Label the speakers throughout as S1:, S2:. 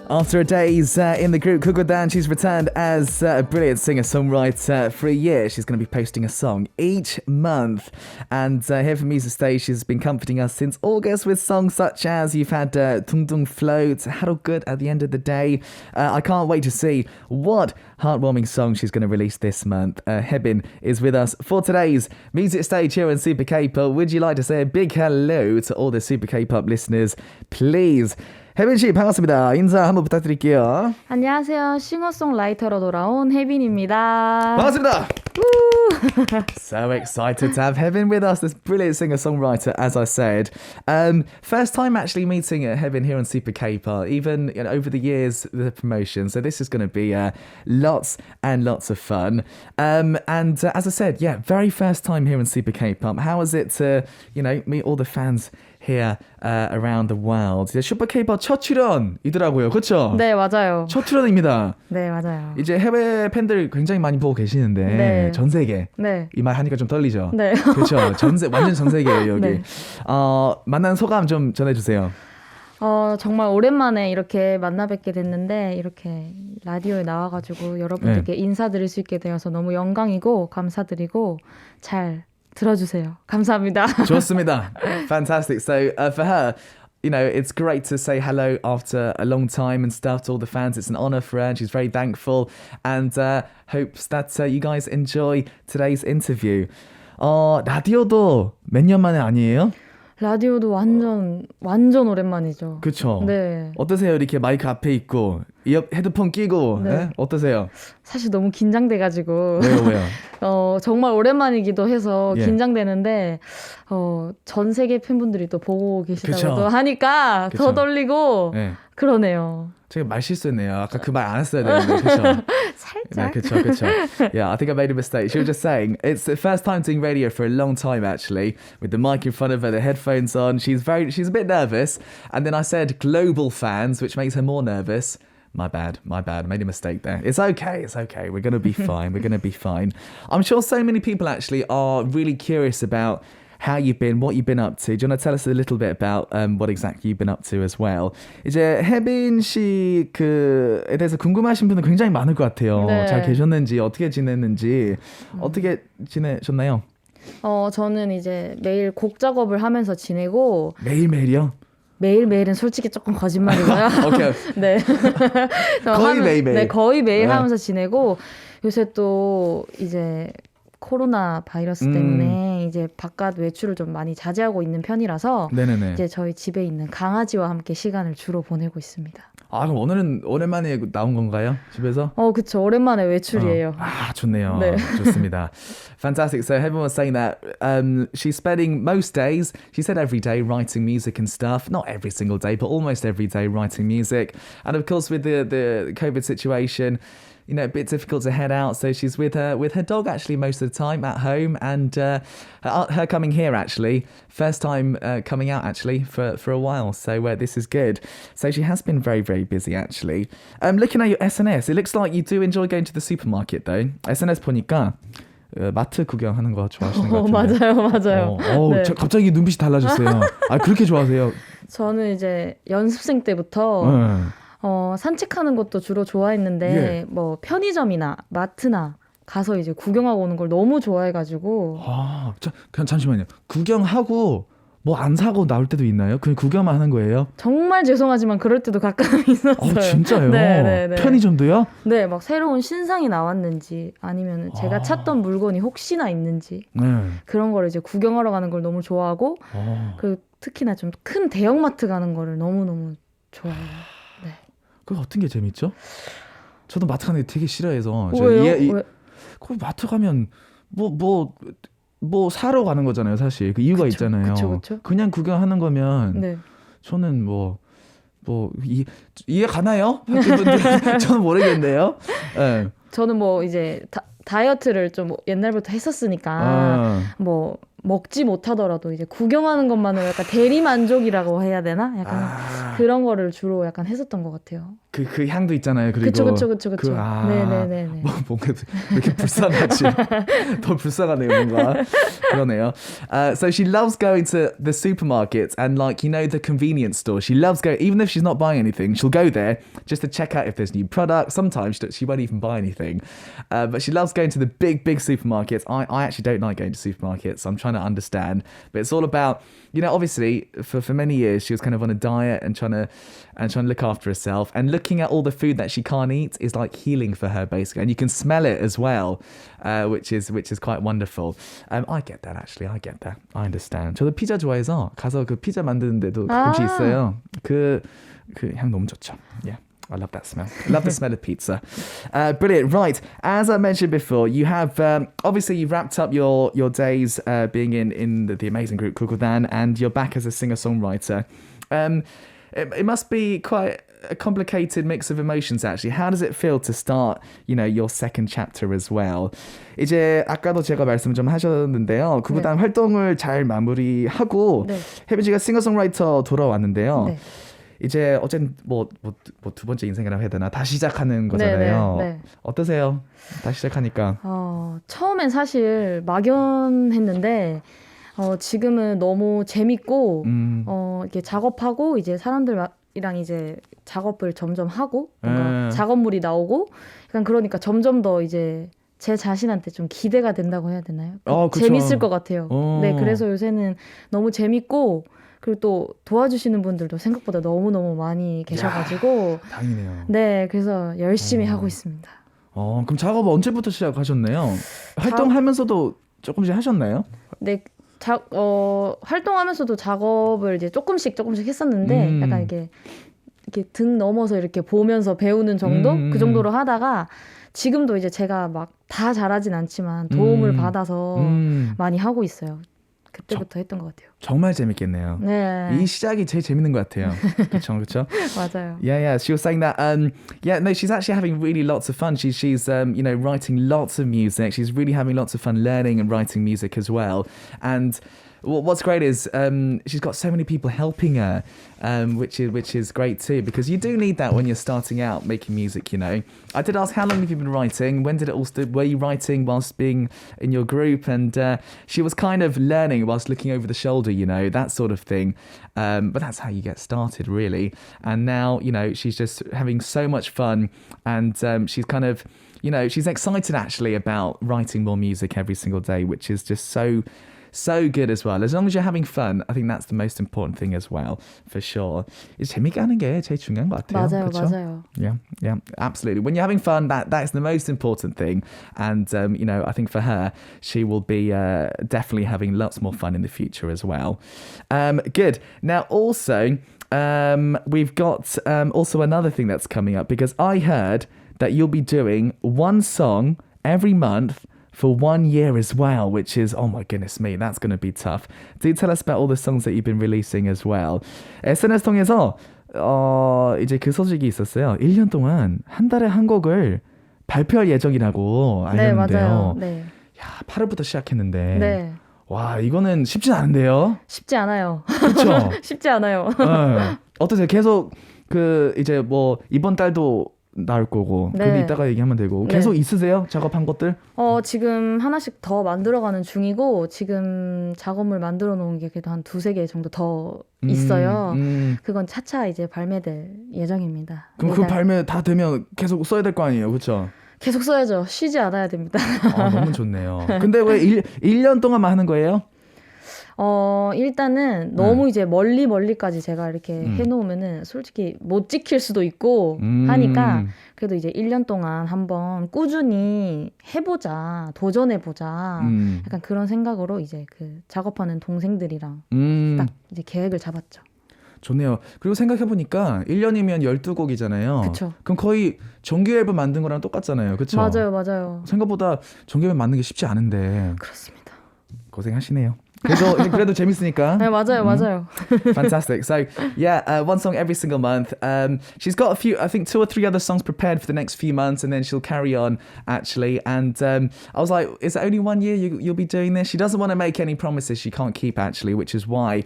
S1: After a days in the group Kugodan, she's returned as a brilliant singer-songwriter for a year. She's going to be posting a song each month. And here for Music Stage, she's been comforting us since August with songs such as you've had Tung Tung Float, How Good at the End of the Day. I can't wait to see what heartwarming song she's going to release this month. Haebin is with us for today's Music Stage here on Super K-pop. Would you like to say a big hello to all the Super K-pop listeners, please? 혜빈 씨 반갑습니다. 인사 한번 부탁드릴게요.
S2: 안녕하세요. 싱어송라이터로 돌아온 혜빈입니다.
S1: 반갑습니다. So excited to have Haebin with us, this brilliant singer-songwriter, as I said. First time actually meeting Haebin here on Super K-pop, even over the years, the promotion. So this is going to be lots and lots of fun. And as I said, yeah, very first time here on Super K-pop. How was it to, meet all the fans here around the world? 슈퍼 K-pop 첫 출연이더라고요. 그렇죠?
S2: 네, 맞아요.
S1: 첫 출연입니다.
S2: 네, 맞아요.
S1: 이제 해외 팬들 굉장히 많이 보고 계시는데
S2: 네.
S1: 전 세계.
S2: 네.
S1: 이 말 하니까 좀 떨리죠?
S2: 네.
S1: 그렇죠. 완전 전 세계예요, 여기.
S2: 네.
S1: 만난 소감 좀 전해주세요.
S2: 정말 오랜만에 이렇게 만나 뵙게 됐는데 이렇게 라디오에 나와가지고 여러분들께 인사드릴 수 있게 되어서 너무 영광이고 감사드리고 잘 들어주세요. 감사합니다.
S1: 좋습니다. Fantastic. So for her, it's great to say hello after a long time and stuff to all the fans. It's an honor for her and she's very thankful and hopes that you guys enjoy today's interview. 라디오도 몇 년 만에 아니에요?
S2: 라디오도 완전 오랜만이죠.
S1: 그렇죠.
S2: 네.
S1: 어떠세요? 이렇게 마이크 앞에 있고 헤드폰 끼고
S2: 네.
S1: 어떠세요?
S2: 사실 너무 긴장돼가지고
S1: 왜요?
S2: 정말 오랜만이기도 해서 긴장되는데 전 세계 팬분들이 또 보고 계시다고 또 하니까 더 떨리고 그러네요.
S1: 제가 말 실수했네요. 아까 그 말 안 했어야 되는데 그렇죠?
S2: 살짝.
S1: 그렇죠. Yeah, I think I made a mistake. She was just saying it's the first time doing radio for a long time actually, with the mic in front of her, the headphones on. She's a bit nervous, and then I said global fans, which makes her more nervous. My bad. I made a mistake there. It's okay. We're going to be fine. I'm sure so many people actually are really curious about how you've been, what you've been up to. Do you want to tell us a little bit about what exactly you've been up to as well? 이제 혜빈 씨에 대해서 궁금하신 분은 굉장히 많을 것 같아요.
S2: 네.
S1: 잘 계셨는지, 어떻게 지냈는지, 어떻게 지내셨나요?
S2: 저는 이제 매일 곡 작업을 하면서 지내고
S1: 매일매일이요?
S2: 매일매일은 솔직히 조금 거짓말이고요.
S1: 오케이.
S2: 네.
S1: 거의 매일매일.
S2: 네, 거의 매일 하면서 지내고 요새 또 이제 코로나 바이러스 때문에 이제 바깥 외출을 좀 많이 자제하고 있는 편이라서
S1: 네네네.
S2: 이제 저희 집에 있는 강아지와 함께 시간을 주로 보내고 있습니다.
S1: 그럼 오늘은 오랜만에 나온 건가요? 집에서?
S2: 그쵸. 오랜만에 외출이에요.
S1: 좋네요.
S2: 네.
S1: 좋습니다. Fantastic. So everyone was saying that she's spending most days, she said every day, writing music and stuff. Not every single day, but almost every day writing music. And of course with the COVID situation, a bit difficult to head out, so she's with her dog actually most of the time at home, and her coming here actually, first time coming out actually for a while, so this is good. So she has been very, very busy actually. Looking at your SNS, it looks like you do enjoy going to the supermarket though. SNS 보니까 마트 구경하는 거 좋아하시는 것 같은데.
S2: 맞아요.
S1: 네. 갑자기 눈빛이 달라졌어요. 그렇게 좋아하세요?
S2: 저는 이제 연습생 때부터 산책하는 것도 주로 좋아했는데 뭐 편의점이나 마트나 가서 이제 구경하고 오는 걸 너무 좋아해가지고
S1: 그냥 잠시만요. 구경하고 뭐 안 사고 나올 때도 있나요? 그냥 구경만 하는 거예요?
S2: 정말 죄송하지만 그럴 때도 가끔 있었어요.
S1: 진짜요?
S2: 네.
S1: 편의점도요?
S2: 네, 막 새로운 신상이 나왔는지 아니면 제가 찾던 물건이 혹시나 있는지 그런 거를 이제 구경하러 가는 걸 너무 좋아하고 그리고 특히나 좀 큰 대형마트 가는 거를 너무너무 좋아해요. 네.
S1: 그 어떤 게 재밌죠? 저도 마트 가는 게 되게 싫어해서.
S2: 왜요?
S1: 그 마트 가면 뭐 사러 가는 거잖아요, 사실. 그 이유가 있잖아요.
S2: 그쵸.
S1: 그냥 구경하는 거면 저는 이해 가나요? 학교분들 저는 모르겠네요.
S2: 저는 뭐 이제 다이어트를 좀 옛날부터 했었으니까 뭐 먹지 못하더라도 이제 구경하는 것만으로 약간 대리 만족이라고 해야 되나? 약간 그런 거를 주로 약간 했었던 것 같아요.
S1: 그 향도 있잖아요. 그리고
S2: 그쵸. 네네네.
S1: 뭔가 이렇게 불쌍하지. 더 불쌍하네요, 뭔가. 그러네요. So she loves going to the supermarket and like, you know, the convenience store. She loves going, even if she's not buying anything, she'll go there just to check out if there's new products. Sometimes she won't even buy anything. But she loves going to the big supermarkets. I actually don't like going to supermarkets, so I'm trying to understand. But it's all about, you know, obviously for many years she was kind of on a diet and trying to look after herself, and looking at all the food that she can't eat is like healing for her basically, and you can smell it as well, which is quite wonderful. I get that actually. I get that. I understand. 저도 피자 좋아해서 가서 그 피자 만드는 데도 가끔씩 있어요. 그 향 너무 좋죠. Yeah. I love that smell. I love the smell of pizza. Brilliant. Right. As I mentioned before, you have obviously you've wrapped up your days being in the amazing group 구구단, and you're back as a singer-songwriter. It must be quite a complicated mix of emotions actually. How does it feel to start, you know, your second chapter as well? 이제 아까도 제가 말씀 좀 하셨는데요. 구구단 활동을 잘 마무리하고 혜빈 씨가 싱어송라이터 돌아왔는데요. 네. 이제 어쨌든 뭐 두 번째 인생이라고 해야 되나? 다시 시작하는 거잖아요. 네. 어떠세요? 다시 시작하니까.
S2: 처음엔 사실 막연했는데 지금은 너무 재밌고 이렇게 작업하고 이제 사람들이랑 이제 작업을 점점 하고 뭔가 작업물이 나오고 약간 그러니까 점점 더 이제 제 자신한테 좀 기대가 된다고 해야 되나요? 재밌을 것 같아요. 네, 그래서 요새는 너무 재밌고 그리고 또 도와주시는 분들도 생각보다 너무너무 많이 계셔가지고
S1: 다행이네요.
S2: 네, 그래서 열심히 하고 있습니다.
S1: 그럼 작업 언제부터 시작하셨나요? 활동하면서도 조금씩 하셨나요?
S2: 네, 활동하면서도 작업을 이제 조금씩 했었는데 약간 이렇게 등 넘어서 이렇게 보면서 배우는 정도? 그 정도로 하다가 지금도 이제 제가 막 다 잘하진 않지만 도움을 받아서 많이 하고 있어요. 그때부터 했던 것 같아요.
S1: 정말 재밌겠네요.
S2: 네.
S1: 이 시작이 제일 재밌는 것 같아요. 그렇죠.
S2: 맞아요.
S1: Yeah. She was saying that. No, she's actually having really lots of fun. She's you know, writing lots of music. She's really having lots of fun learning and writing music as well. And what's great is she's got so many people helping her, which is great too, because you do need that when you're starting out making music, you know. I did ask, how long have you been writing? When did it all start? Were you writing whilst being in your group? And she was kind of learning whilst looking over the shoulder, you know, that sort of thing. But that's how you get started, really. And now, you know, she's just having so much fun, and she's kind of, you know, she's excited actually about writing more music every single day, which is just so good as well. As long as you're having fun, I think that's the most important thing as well, for sure. 재밌게 하는 게 제일 중요한 것 같아요.
S2: 맞아요.
S1: Yeah, absolutely. When you're having fun, that's the most important thing. And, you know, I think for her, she will be definitely having lots more fun in the future as well. Good. Now, also, we've got also another thing that's coming up, because I heard that you'll be doing one song every month for 1 year as well, which is, oh my goodness me, that's going to be tough. Do tell us about all the songs that you've been releasing as well. SNS 통해서 이제 그 소식이 있었어요. 1년 동안 한 달에 한 곡을 발표할 예정이라고 알렸는데요.
S2: 네, 맞아요. 네.
S1: 야, 8월부터 시작했는데.
S2: 네.
S1: 와, 이거는 쉽지 않은데요?
S2: 쉽지 않아요.
S1: 그렇죠?
S2: 쉽지 않아요.
S1: 네. 어떠세요? 계속 이제 뭐 이번 달도 나올 거고, 근데 이따가 얘기하면 되고. 계속 있으세요? 작업한 것들?
S2: 지금 하나씩 더 만들어가는 중이고, 지금 작업물 만들어 놓은 게 그래도 한 2-3개 정도 더 있어요. 그건 차차 이제 발매될 예정입니다.
S1: 그럼 그 발매 다 되면 계속 써야 될 거 아니에요, 그렇죠?
S2: 계속 써야죠. 쉬지 않아야 됩니다.
S1: 너무 좋네요. 근데 왜 1년 동안만 하는 거예요?
S2: 일단은 너무 이제 멀리까지 제가 이렇게 해놓으면은 솔직히 못 지킬 수도 있고 하니까 그래도 이제 1년 동안 한번 꾸준히 해보자, 도전해보자. 약간 그런 생각으로 이제 그 작업하는 동생들이랑 딱 이제 계획을 잡았죠.
S1: 좋네요. 그리고 생각해보니까 1년이면 12곡이잖아요.
S2: 그쵸.
S1: 그럼 거의 정규 앨범 만든 거랑 똑같잖아요. 그쵸?
S2: 맞아요.
S1: 생각보다 정규 앨범 만드는 게 쉽지 않은데.
S2: 그렇습니다.
S1: 고생하시네요. 그래도 재밌으니까.
S2: 네, 맞아요, 맞아요.
S1: Fantastic. So, yeah, one song every single month. She's got a few, I think 2 or 3 other songs prepared for the next few months, and then she'll carry on, actually. And I was like, is it only 1 year you'll be doing this? She doesn't want to make any promises she can't keep, actually, which is why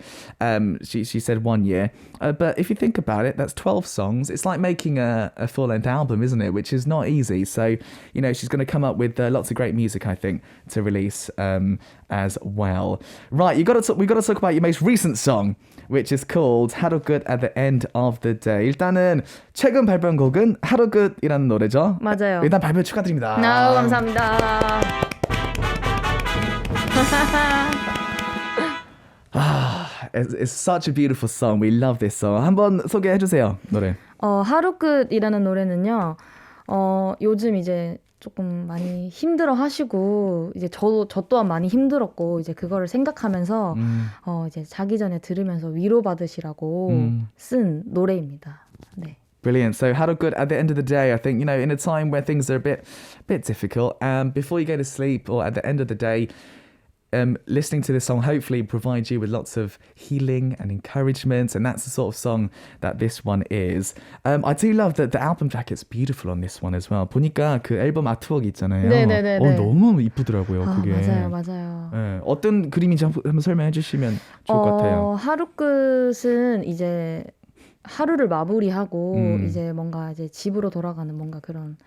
S1: she said 1 year. But if you think about it, that's 12 songs. It's like making a full-length album, isn't it? Which is not easy. So, you know, she's going to come up with lots of great music, I think, to release as well. Right, we got to talk about your most recent song, which is called Haru Good at the End of the Day. 일단은 최근 발표한 곡은 Haru Good이라는 노래죠.
S2: 맞아요.
S1: 일단 발표 축하드립니다.
S2: 감사합니다.
S1: It's such a beautiful song. We love this song. 한번 소개해 주세요, 노래.
S2: 하루 끝이라는 노래는요. 요즘 이제 조금 많이 힘들어 하시고 이제 저 또한 많이 힘들었고 이제 그거를 생각하면서 이제 자기 전에 들으면서 위로 받으시라고 쓴 노래입니다. 네.
S1: Brilliant. So, how good at the end of the day, I think, you know, in a time where things are a bit difficult, before you go to sleep or at the end of the day, listening to this song hopefully provides you with lots of healing and encouragement, and that's the sort of song that this one is. I do love that the album jacket's beautiful on this one as well. 보니까 그 앨범 아트웍 있잖아요.
S2: 네네네.
S1: 너무 이쁘더라고요, 그게.
S2: 맞아요.
S1: 네, 어떤 그림인지 한번 설명해 주시면 좋을 것 같아요.
S2: 하루 끝은 이제 하루를 마무리하고 이제 뭔가 이제 집으로 돌아가는 뭔가 그런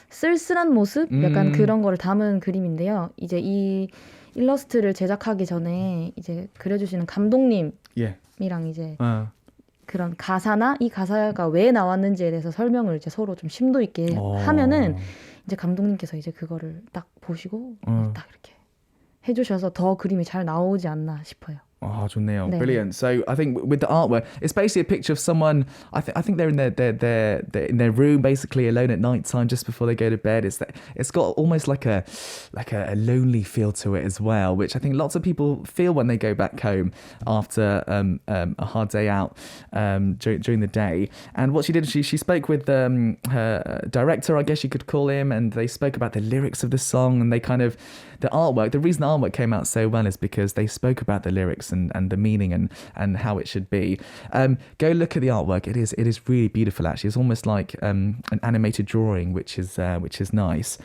S2: 쓸쓸한 모습? 약간 그런 거를 담은 그림인데요. 이제 이 일러스트를 제작하기 전에 이제 그려주시는 감독님이랑 이제 그런 가사나 이 가사가 왜 나왔는지에 대해서 설명을 이제 서로 좀 심도 있게 하면은 이제 감독님께서 이제 그거를 딱 보시고 딱 이렇게 해주셔서 더 그림이 잘 나오지 않나 싶어요.
S1: 좋네요.
S2: 네.
S1: Brilliant. So I think with the artwork, it's basically a picture of someone. I think they're in their room, basically alone at night time, just before they go to bed. It's got almost like a lonely feel to it as well, which I think lots of people feel when they go back home after a hard day out during the day. And what she did, she spoke with her director, I guess you could call him, and they spoke about the lyrics of the song, and they kind of the artwork. The reason the artwork came out so well is because they spoke about the lyrics and the meaning and how it should be. Go look at the artwork. It is really beautiful, actually. It's almost like an animated drawing, which is nice.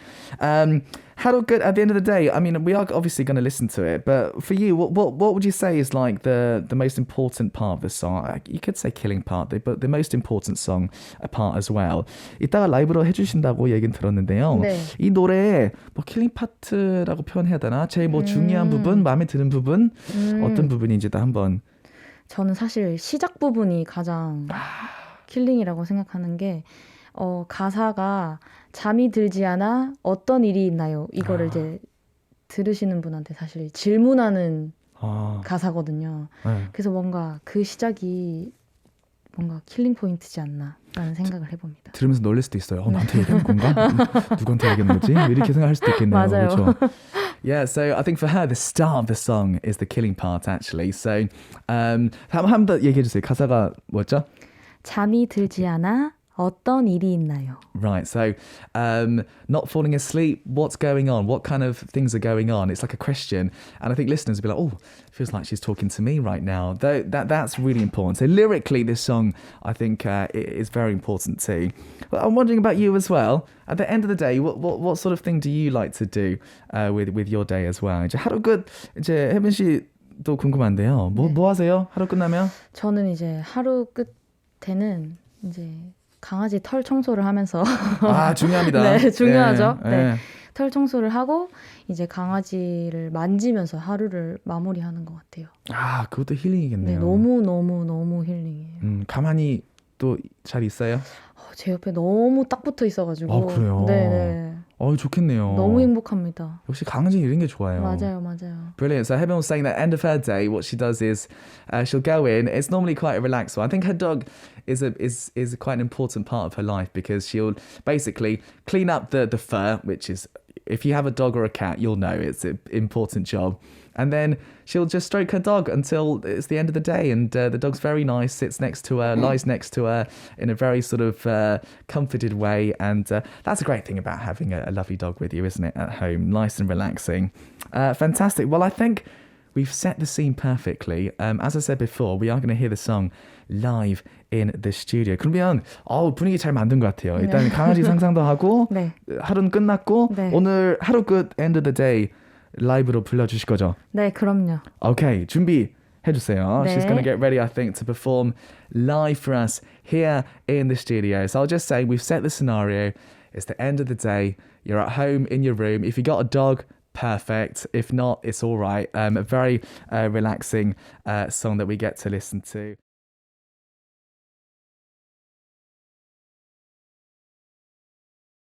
S1: How good at the end of the day? I mean, we are obviously going to listen to it, but for you, what would you say is like the most important part of the song? You could say killing part, but the most important song part as well. 이따가 라이브로 해주신다고 얘기는 들었는데요.
S2: 네.
S1: 이 노래 뭐 킬링 파트라고 표현해야 되나? 제일 뭐 중요한 부분, 마음에 드는 부분, 어떤 부분인지도 한번.
S2: 저는 사실 시작 부분이 가장 킬링이라고 생각하는 게 가사가 잠이 들지 않아 어떤 일이 있나요? 이거를 이제 들으시는 분한테 사실 질문하는 가사거든요. 그래서 뭔가 그 시작이 뭔가 킬링 포인트지 않나라는 생각을 해봅니다.
S1: 들으면서 놀랄 수도 있어요. 나한테 얘기하는 건가? 누구한테 얘기하는 거지? 이렇게 생각할 수도 있겠네요.
S2: 맞아요.
S1: 그렇죠? Yeah, so I think for her, the start of the song is the killing part, actually. So, 한 번 더 얘기해 주세요. 가사가 뭐였죠?
S2: 잠이 들지 않아 어떤 일이 있나요?
S1: Right, so not falling asleep, what's going on? What kind of things are going on? It's like a question. And I think listeners will be like, oh, feels like she's talking to me right now. That's really important. So lyrically, this song, I think, is very important too. But I'm wondering about you as well. At the end of the day, what sort of thing do you like to do with your day as well? 이제 하루 끝, 이제 혜빈 씨도 궁금한데요. 뭐 하세요? 하루 끝나면?
S2: 저는 이제 하루 끝에는 이제 강아지 털 청소를 하면서
S1: 중요합니다.
S2: 네, 중요하죠.
S1: 네.
S2: 네. 털 청소를 하고 이제 강아지를 만지면서 하루를 마무리하는 것 같아요.
S1: 그것도 힐링이겠네요.
S2: 네, 너무 힐링이에요.
S1: 가만히 또 잘 있어요?
S2: 제 옆에 너무 딱 붙어 있어가지고.
S1: 그래요?
S2: 네.
S1: 좋겠네요.
S2: 너무 행복합니다.
S1: 역시 강아지 이런 게 좋아요.
S2: 맞아요.
S1: Brilliant. So Haebin was saying that end of her day, what she does is she'll go in. It's normally quite a relaxed one. I think her dog is quite an important part of her life because she'll basically clean up the fur, which is, if you have a dog or a cat, you'll know it's an important job. And then she'll just stroke her dog until it's the end of the day. And the dog's very nice, sits next to her, lies next to her in a very sort of comforted way. And that's a great thing about having a lovely dog with you, isn't it, at home? Nice and relaxing. Fantastic. Well, I think we've set the scene perfectly. As I said before, we are going to hear the song live in the studio. 그러면 분위기 잘 만든 것 같아요. 일단 강아지 상상도 하고
S2: 네.
S1: 하루는 끝났고
S2: 네.
S1: 오늘 하루 끝 end of the day 라이브로 불러주실 거죠?
S2: 네, 그럼요.
S1: Okay, 준비해주세요.
S2: 네.
S1: She's going to get ready, I think, to perform live for us here in the studio. So I'll just say we've set the scenario. It's the end of the day. You're at home in your room. If you got a dog, perfect. If not, it's all right. A very relaxing song that we get to listen to.